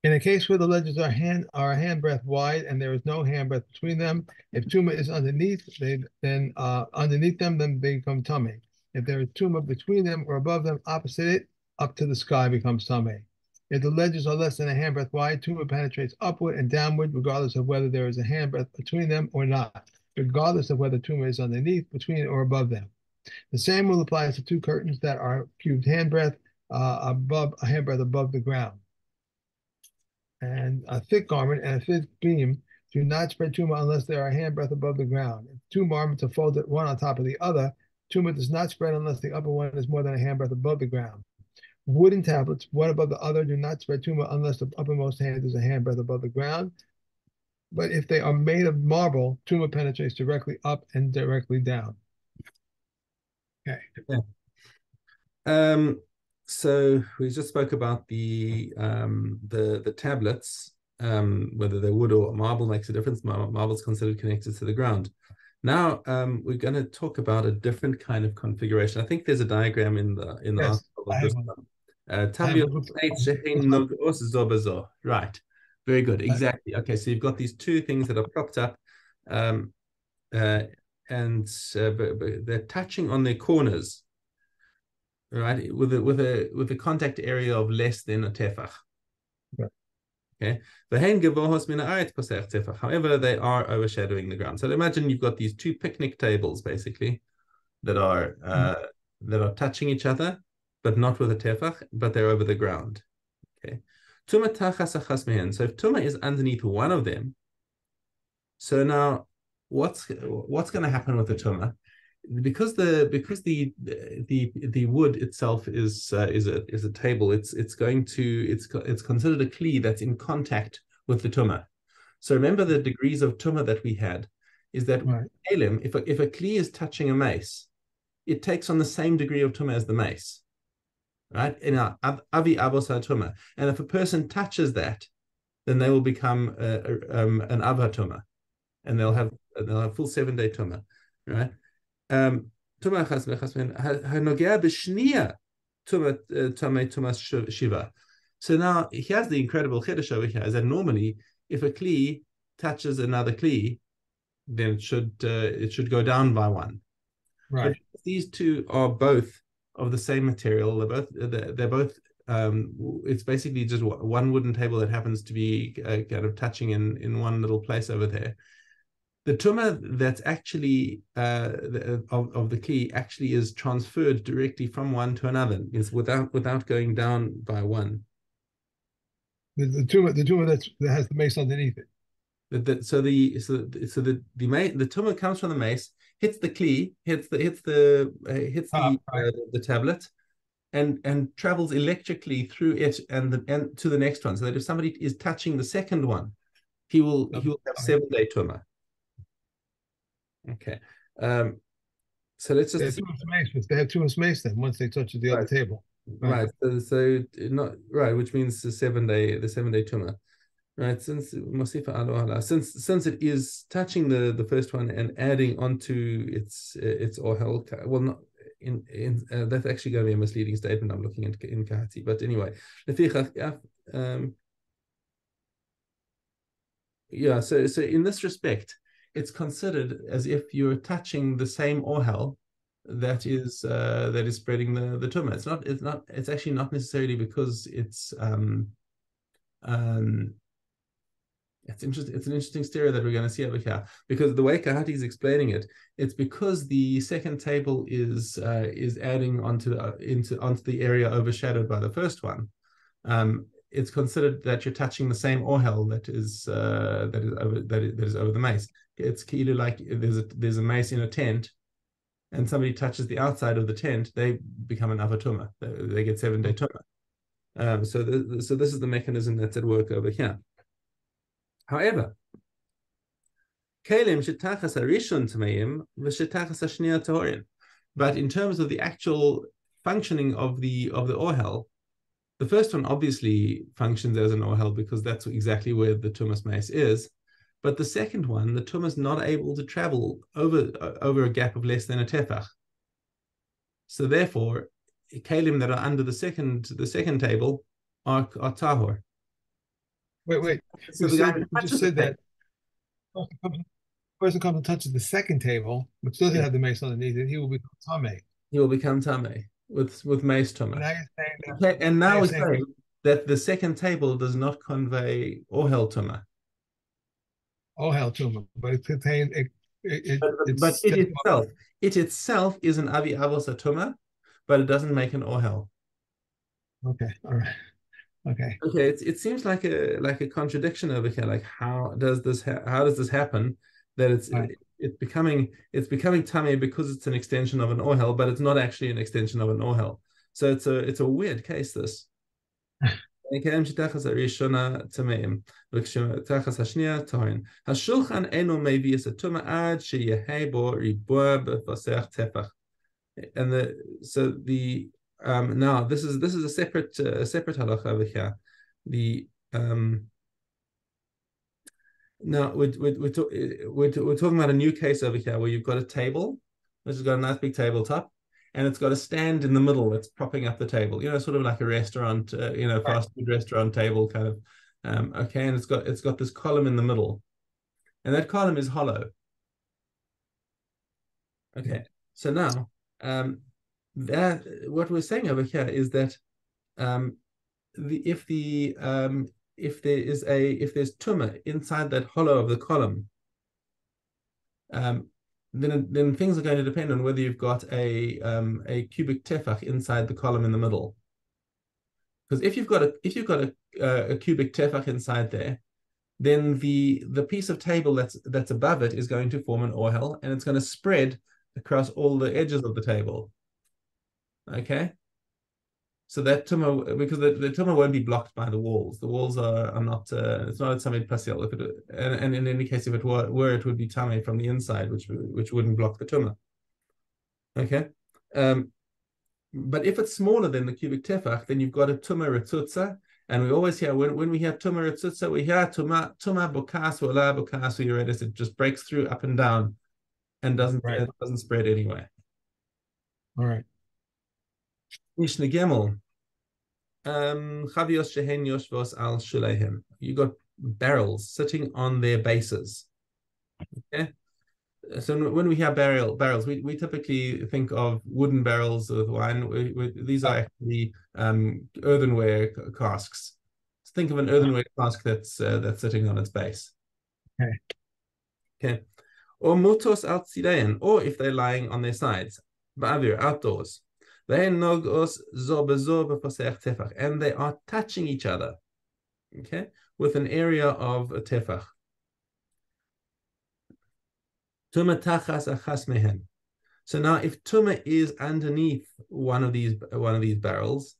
In a case where the ledges are a handbreadth wide and there is no handbreadth between them, if tuma is underneath, underneath them, then they become tummy. If there is tuma between them or above them, opposite it, up to the sky becomes tummy. If the ledges are less than a handbreadth wide, tuma penetrates upward and downward, regardless of whether there is a handbreadth between them or not, regardless of whether tuma is underneath, between, or above them. The same rule applies to two curtains that are cubed handbreadth above a handbreadth above the ground. And a thick garment and a thick beam do not spread tuma unless they are a handbreadth above the ground. If two garments are folded one on top of the other, tuma does not spread unless the upper one is more than a handbreadth above the ground. Wooden tablets, one above the other, do not spread tuma unless the uppermost hand is a handbreadth above the ground. But if they are made of marble, tuma penetrates directly up and directly down. Okay. Yeah. So we just spoke about the tablets, whether they're wood or marble makes a difference. Marble is considered connected to the ground. Now we're going to talk about a different kind of configuration. I think there's a diagram in the Yes, article I of have this one. one. Right. Very good. Exactly. Okay, so you've got these two things that are propped up, um, and they're touching on their corners, right, with a contact area of less than a tefach. Right. Okay. However, they are overshadowing the ground. So imagine you've got these two picnic tables basically that are touching each other, but not with a tefach, but they're over the ground. Okay. So if tuma is underneath one of them, so now what's going to happen with the tuma? Because the wood itself is a table, it's considered a kli that's in contact with the tuma. So remember the degrees of tuma that we had is that Right. if a kli is touching a mace, it takes on the same degree of tuma as the mace, right? In avi avosa tuma, and if a person touches that, then they will become an ava tuma, and they'll have full 7-day tuma, right? So now here's the incredible chiddush over here: is that normally if a kli touches another kli, then it should go down by one. Right. But these two are both of the same material. They're both. It's basically just one wooden table that happens to be kind of touching in one little place over there. The tuma that's actually of the kli actually is transferred directly from one to another. It's without going down by one. The tumor that has the mace underneath it. So the tuma comes from the mace, hits the kli, hits the tablet, and travels electrically through it and to the next one. So that if somebody is touching the second one, he will have 7-day tuma. Okay. So let's just they have too much mace then once they touch the other table. Right. So not right, which means the 7-day tuma. Right. Since it is touching the first one and adding onto its ohel, well, not in that's actually going to be a misleading statement. I'm looking in Kahati, but anyway, yeah. So in this respect, it's considered as if you're touching the same ohel that is spreading the tumah. It's actually not necessarily because it's interesting. It's an interesting stereo that we're going to see over here, because the way Kahati is explaining it, it's because the second table is adding onto the area overshadowed by the first one. It's considered that you're touching the same ohel that is over the mace. It's kind of like there's a mace in a tent, and somebody touches the outside of the tent, they become an avatuma. They get 7-day tuma. So this is the mechanism that's at work over here. However, but in terms of the actual functioning of the ohel, the first one obviously functions as an ohel because that's exactly where the tumas mace is. But the second one, the tumah is not able to travel over a gap of less than a tefach. So therefore, kalim that are under the second table are tahor. Wait. So the guy who You just touches the said table, that person comes and touches the second table, which doesn't yeah, have the mace underneath it, he will become tame. he will become tame with mace But tuma. now you're saying that Okay, and now now you're we're saying saying that the second table does not convey ohel tuma. oh hell tumor, but it contains it's But still it itself is an avi avos atuma, but it doesn't make an ohel. okay. All right. Okay. Okay, it seems like a contradiction over here. Like how does this happen? That All right. it's becoming tummy because it's an extension of an ohel, but it's not actually an extension of an ohel. So it's a weird case this. كلام שתחס הראשונה טמאים, וכשתחס השנייה טהורים. השולחן אינו מביא את הטומאה עד שיהא בו ריבוע בפסח טפח. And now this is a separate halacha over here. The Now we're talking about a new case over here where you've got a table, which has got a nice big tabletop, and it's got a stand in the middle that's propping up the table. Sort of like a restaurant, fast food restaurant table kind of. Okay, and it's got this column in the middle, and that column is hollow. Okay, so now that what we're saying over here is that if there's tumor inside that hollow of the column, then things are going to depend on whether you've got a cubic tefach inside the column in the middle. Because if you've got a cubic tefach inside there, then the piece of table that's above it is going to form an ohel, and it's going to spread across all the edges of the table. Okay. So that tumor, because the tumor won't be blocked by the walls. The walls are not. It's not a tamid pasil. And in any case, if it were, it would be tamid from the inside, which wouldn't block the tumor. Okay. But if it's smaller than the cubic tefach, then you've got a tumor ritzutza. And we always hear when we hear tumor ritzutza, we hear tumor bokas wala bokas uredes. It just breaks through up and down, and doesn't spread anyway. All right. Mishna Gimel. Chavios shehen yoshvos al shuleihem. You got barrels sitting on their bases. Okay. So when we hear barrels, we typically think of wooden barrels with wine. These are actually earthenware casks. So think of an earthenware cask that's sitting on its base. Okay. Okay. Or mutos al tzidein, or if they're lying on their sides, ba'avir, outdoors. And they are touching each other, okay, with an area of a tefach. So now, if tuma is underneath one of these barrels,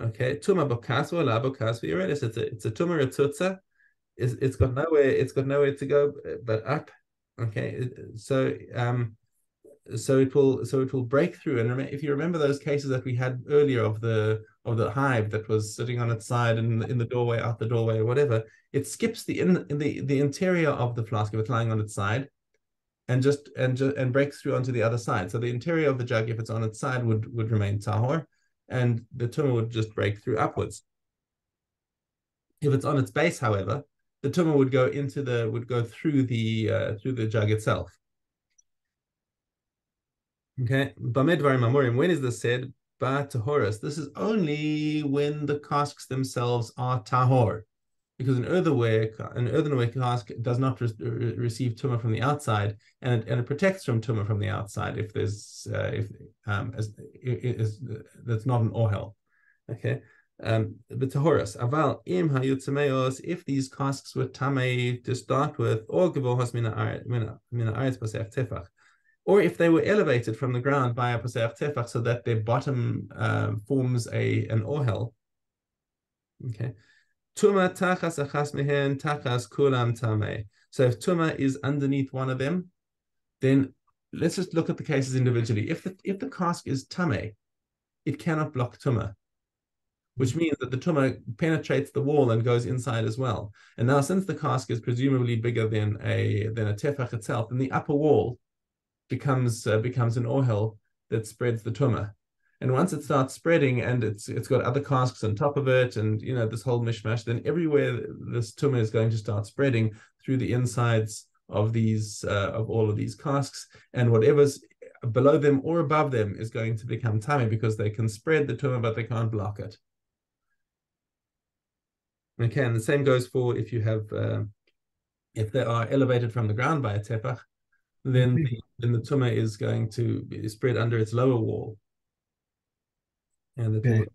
okay, tuma bokas or la bokas v'yeredis, it's a tuma ritzutza. It's got nowhere to go but up. Okay, so it will break through. And if you remember those cases that we had earlier of the hive that was sitting on its side and in the doorway, out the doorway, or whatever, it skips the interior of the flask if it's lying on its side, and breaks through onto the other side. So the interior of the jug, if it's on its side, would remain tahor, and the tumor would just break through upwards. If it's on its base, however, the tumor would go through the jug itself. Okay, when is this said? Tahoras. This is only when the casks themselves are tahor, because an earthenware cask does not receive tumor from the outside, and it protects from tumor from the outside if that's not an ohel. Okay. But tahoras aval im hayutzemeos, if these casks were tamei to start with, or gevohos mina aretz pasef tefach, or if they were elevated from the ground by a pasef tefach so that their bottom forms an ohel. Okay. Tuma tachas achas mehen tachas kulam tameh. So if tuma is underneath one of them, then let's just look at the cases individually. If the cask is tameh, it cannot block tuma, which means that the tuma penetrates the wall and goes inside as well. And now, since the cask is presumably bigger than a tefach itself, then the upper wall becomes an ohel that spreads the tumah. And once it starts spreading and it's got other casks on top of it, and this whole mishmash, then everywhere this tumor is going to start spreading through the insides of these of all of these casks, and whatever's below them or above them is going to become tamei because they can spread the tumor but they can't block it. Okay, and the same goes for if you have if they are elevated from the ground by a tefach, then the tumor is going to be spread under its lower wall. And it will,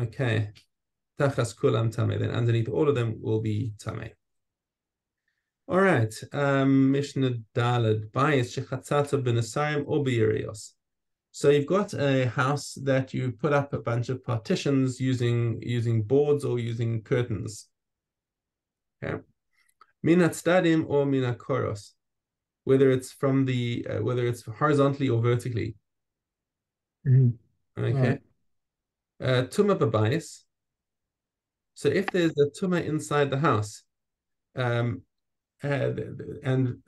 okay. Tachas kulam tamei. Then underneath all of them will be tamei. All right. Mishna Daled. Bayis shechatzatza b'nesayim or b'yirios. So you've got a house that you put up a bunch of partitions using boards or using curtains. Okay. Minat stadim or minat koros. Whether it's from the whether it's horizontally or vertically. Okay. Tuma b'bayis. So if there's a tumah inside the house, and then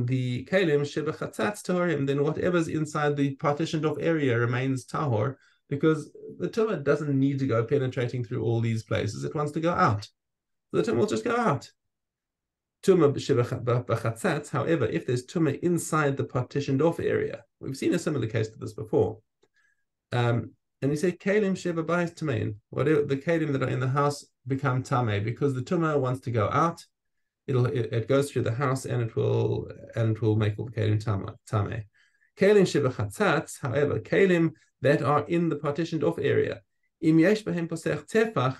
the kalim shebechatzatz tahorim, then whatever's inside the partitioned off area remains tahor, because the tumah doesn't need to go penetrating through all these places. It wants to go out. The tumah will just go out. Tumah shebechatzatz, however, if there's tumah inside the partitioned off area, we've seen a similar case to this before. And you say kalim sheba bayis tamein. Whatever the kalim that are in the house become tamei because the tumah wants to go out. It goes through the house and it will make all the kalim tamei. Kalim sheba chatzatz, however, kalim that are in the partitioned off area. Im yesh behem posech tefach.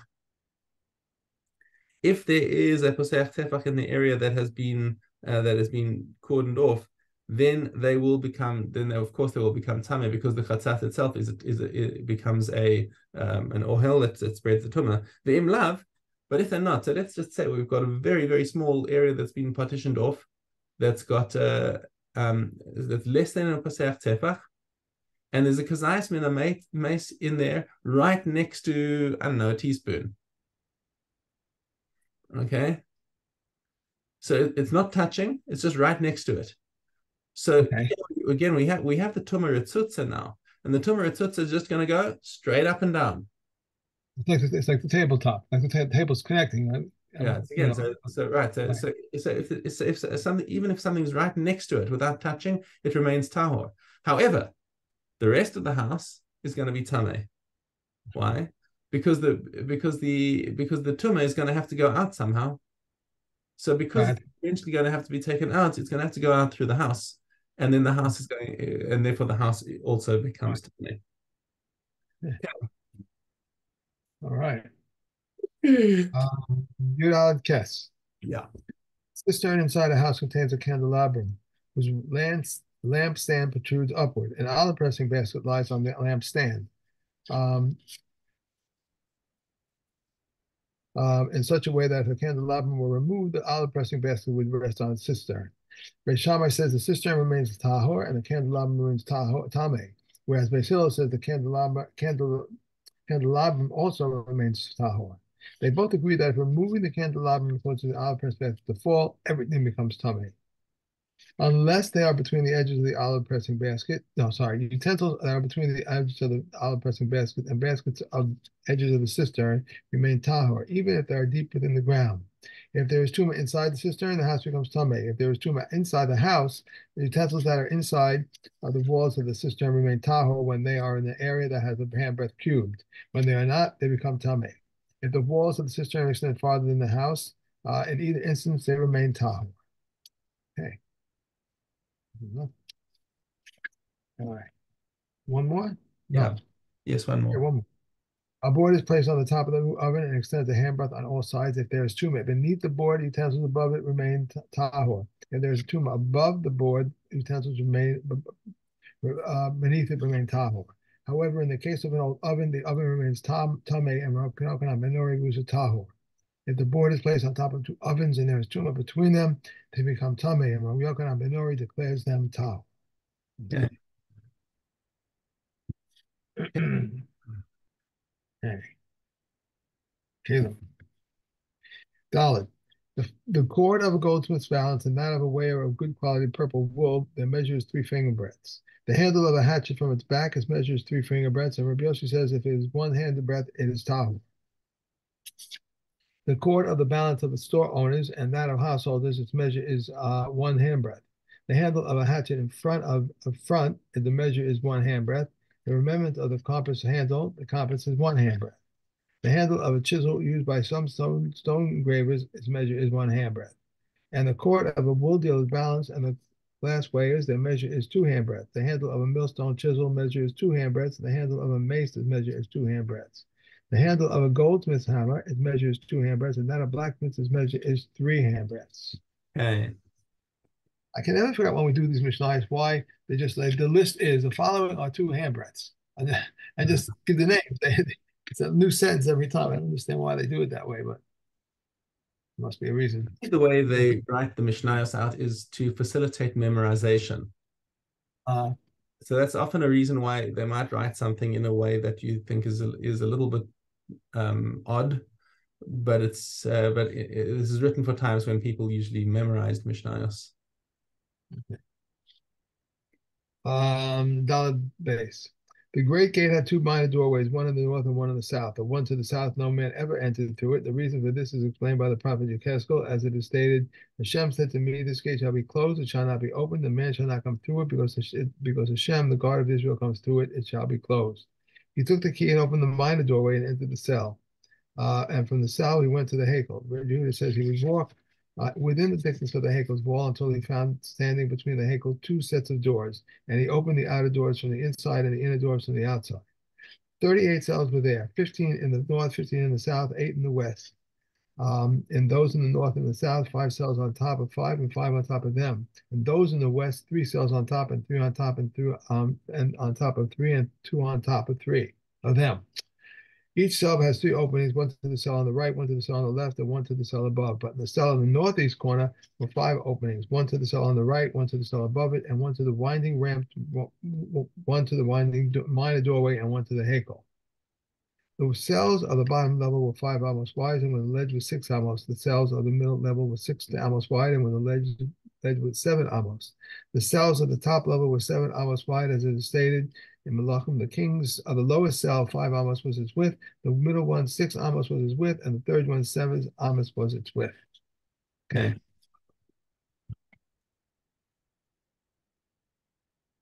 If there is a posech tefach in the area that has been cordoned off, then they will become. Then of course they will become tamei because the chatzat itself it becomes an ohel that spreads the tumah. The im lav, but if they're not, so let's just say we've got a very very small area that's been partitioned off, that's got that's less than a pasach tefach, and there's a kazayis min a mace in there right next to, I don't know, a teaspoon. Okay, so it's not touching; it's just right next to it. So again, we have the tumah ritzutza now, and the tumah ritzutza is just going to go straight up and down. It's like the tabletop, like the table's connecting. Right? Yeah, again, so if something, even if something's right next to it without touching, it remains tahor. However, the rest of the house is going to be tamei. Why? Because the tumah is going to have to go out somehow. So because it's eventually going to have to be taken out, it's going to have to go out through the house. And then the house is going, and therefore the house also becomes tamei. All right. Yud Kes. Yeah. Cistern inside a house contains a candelabrum whose lampstand protrudes upward. An olive pressing basket lies on the lampstand. In such a way that if the candelabrum were removed, the olive pressing basket would rest on the cistern. Beis Shammai says the cistern remains tahor and the candelabrum remains tamei, whereas Beis Hillel says the candelabrum also remains tahor. They both agree that if removing the candelabrum causes the olive pressing basket to fall, everything becomes tamei. Unless they are between the edges of the olive pressing basket. No, sorry, utensils that are between the edges of the olive pressing basket and baskets of edges of the cistern remain tahor, even if they are deep within the ground. If there is tumah inside the cistern, the house becomes tamei. If there is tumah inside the house, the utensils that are inside the walls of the cistern remain tahor when they are in the area that has a handbreadth cubed. When they are not, they become tamei. If the walls of the cistern extend farther than the house, in either instance, they remain tahor. Okay. All right. One more? Yeah. No. Yes, one more. Okay, one more. A board is placed on the top of the oven and extends the hand breadth on all sides. If there is tumah beneath the board, utensils above it remain tahor. If there is tumah above the board, utensils remain beneath it remain tahor. However, in the case of an old oven, the oven remains tamei and menorah goes to tahor. If the board is placed on top of two ovens and there is tumah between them, they become tamei, and Rav Yochanan ben Nori declares them tahor. Okay. Okay. Caleb. Dalit. The cord of a goldsmith's balance and that of a wearer of good quality purple wool, their measure is 3 finger breadths. The handle of a hatchet from its back is measures 3 finger breadths, and Rabbi Yossi says if it is 1 hand breadth, it is tahu. The cord of the balance of the store owners and that of householders, its measure is 1 hand breadth. The handle of a hatchet in front of the measure is 1 hand breadth. The remembrance of the compass handle, the compass is 1 hand breadth. The handle of a chisel used by some stone engravers, its measure is 1 hand breadth. And the cord of a wool dealer's balance and the glass weighers, their measure is 2 hand breadths. The handle of a millstone chisel measure is 2 hand breadths. The handle of a mace, its measure is 2 hand breadths. The handle of a goldsmith's hammer, its measure is 2 hand breadths, and that of blacksmith's measure is 3 hand breadths. Okay. I can never figure out when we do these Mishnahs why they just like the list is the following are 2 hand breadths, and just give the names. It's a new sentence every time. I don't understand why they do it that way, but there must be a reason. The way they write the Mishnayos out is to facilitate memorization. Uh, So that's often a reason why they might write something in a way that you think is a little bit odd, but this is written for times when people usually memorized Mishnayos. Daled base. The great gate had 2 minor doorways, one in the north and one in the south. The one to the south, no man ever entered through it. The reason for this is explained by the prophet Yechezkel, as it is stated, Hashem said to me, this gate shall be closed, it shall not be opened, the man shall not come through it, because Hashem, the God of Israel, comes through it, it shall be closed. He took the key and opened the minor doorway and entered the cell. And from the cell, he went to the Hakel. Judah says he would walk within the thickness of the Hakel's wall until he found standing between the Hakel 2 sets of doors, and he opened the outer doors from the inside and the inner doors from the outside. 38 cells were there, 15 in the north, 15 in the south, 8 in the west. And those in the north and the south, 5 cells on top of 5 and 5 on top of them. And those in the west, 3 cells on top and 3 on top and on top of 3 and 2 on top of 3 of them. Each cell has 3 openings, one to the cell on the right, one to the cell on the left, and one to the cell above. But in the cell in the northeast corner were 5 openings, one to the cell on the right, one to the cell above it, and one to the winding ramp, one to the winding minor doorway, and one to the Hakel. The cells of the bottom level were 5 amos wide, and when the ledge was 6 amos, the cells of the middle level were 6 amos wide, and when the ledge was 7 amos. The cells of the top level were 7 amos wide, as it is stated in Malachim. The kings of the lowest cell, 5 amos was its width, the middle one, 6 amos was its width, and the third one, 7 amos was its width. Okay.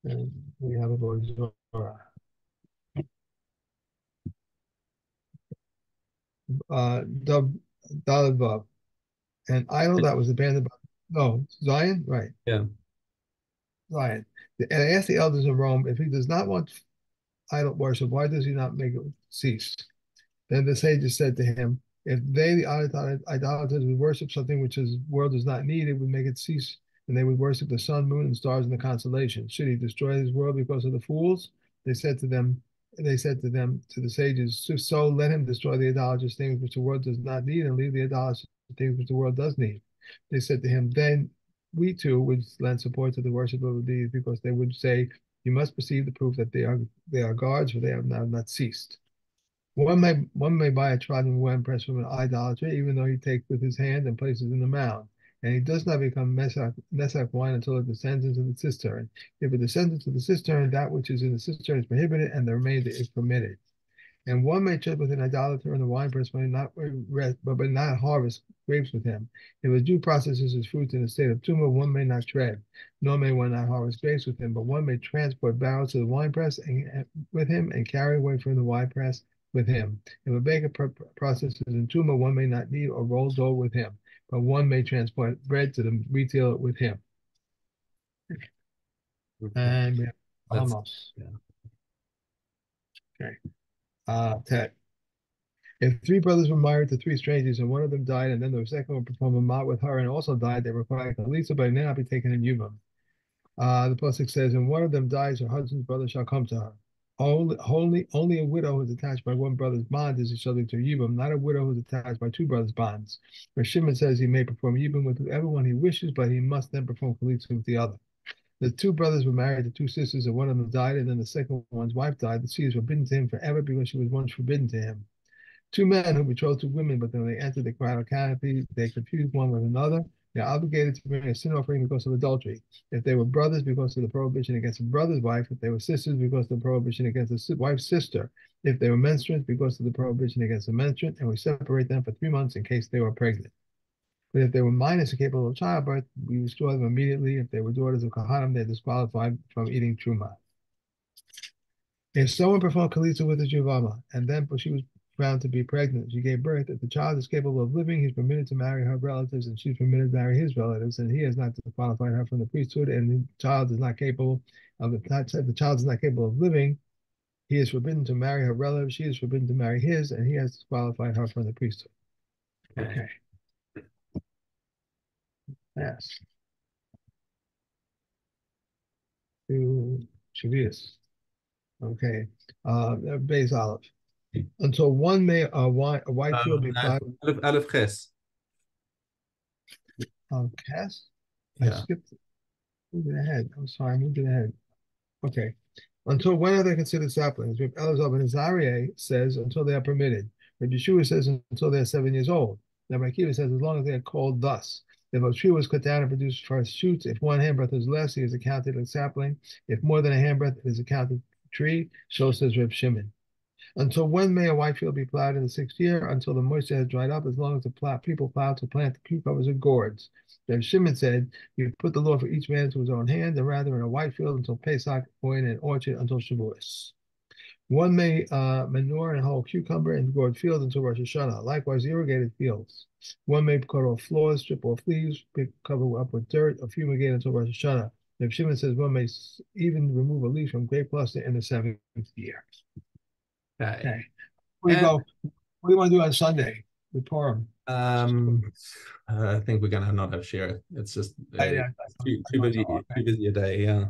And we have a Zora. Daled Vav. An idol that was abandoned by Zion, right? Yeah. Zion. And I asked the elders of Rome, if he does not want idol worship, why does he not make it cease? Then the sages said to him, if they, the idolaters, would worship something which the world does not need, it would make it cease, and they would worship the sun, moon, and stars and the constellations. Should he destroy his world because of the fools? They said to the sages, so let him destroy the idolatrous things which the world does not need, and leave the idolatrous things which the world does need. They said to him, then we too would lend support to the worship of these, because they would say, you must perceive the proof that they are gods, for they have not ceased. One may buy a trodden winepress from an idolater, even though he takes with his hand and places in the mound, and he does not become Meshach wine until it descends into the cistern. If it descends into the cistern, that which is in the cistern is prohibited, and the remainder is permitted. And one may tread with an idolater in the winepress, but not harvest grapes with him. If a Jew processes his fruits in a state of tumah, one may not tread, nor may one not harvest grapes with him, but one may transport barrels to the winepress with him and carry away from the winepress with him. If a baker processes in tumah, one may not knead or roll dough with him, but one may transport bread to the retailer with him. And we have Amos. Yeah. Okay. Ted. If 3 brothers were married to 3 strangers and one of them died, and then the second one performed a mat with her and also died, they require Kalisa, but it may not be taken in Yubam. The pasuk says, and one of them dies, her husband's brother shall come to her. Only a widow who is attached by one brother's bond is subject to Yibum, not a widow who is attached by 2 brothers' bonds. Where Shimon says he may perform Yibum with whoever one he wishes, but he must then perform Chalitza with the other. The 2 brothers were married to 2 sisters, and one of them died, and then the second one's wife died. The seed is forbidden to him forever because she was once forbidden to him. Two men who betrothed two women, but when they entered the bridal canopy, they confused one with another. They're obligated to bring a sin offering because of adultery. If they were brothers, because of the prohibition against a brother's wife. If they were sisters, because of the prohibition against a wife's sister. If they were menstruants, because of the prohibition against a menstruant. And we separate them for 3 months in case they were pregnant. But if they were minors and capable of childbirth, we restore them immediately. If they were daughters of Kohanim, they're disqualified from eating truma. If someone performed Kalitza with a Juvama, and then she was found to be pregnant, she gave birth, if the child is capable of living, he's permitted to marry her relatives, and she's permitted to marry his relatives, and he has not disqualified her from the priesthood, and the child is not capable of the child is not capable of living, he is forbidden to marry her relatives, she is forbidden to marry his, and he has disqualified her from the priesthood. Okay. Yes. To Shavias. Okay. Base olive. Until one may a white field be plowed. Aleph Ches. Cass? I Yeah. skipped it. Moved it ahead. I'm sorry, I moved it ahead. Okay. Until when are they considered saplings? Reb Elazar ben Azariah says until they are permitted. Reb Yeshua says until they're 7 years old. Now Akiva says as long as they are called thus. If a tree was cut down and produced first shoots, if one handbreadth is less, he is accounted as sapling. If more than a handbreadth, it is accounted tree. So says Reb Shimon. Until when may a white field be plowed in the 6th year? Until the moisture has dried up, as long as the people plow to plant the cucumbers and gourds. Then Shimon said, you put the law for each man to his own hand, and rather in a white field until Pesach, or in an orchard until Shavuos. One may manure and whole cucumber and gourd field until Rosh Hashanah. Likewise, irrigated fields. One may cut off floors, strip off leaves, cover up with dirt, or fumigate until Rosh Hashanah. If Shimon says one may even remove a leaf from grape cluster in the 7th year. Okay. We go. What do you want to do on Sunday with Purim? I think we're gonna not have share. It's just Yeah, too busy a day. Yeah.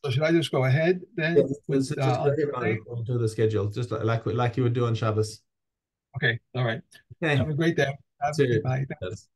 So should I just go ahead then? Yeah, just go ahead on to the schedule, just like you would do on Shabbos. Okay. All right. Okay. Have a great day. See you. Bye. Yes.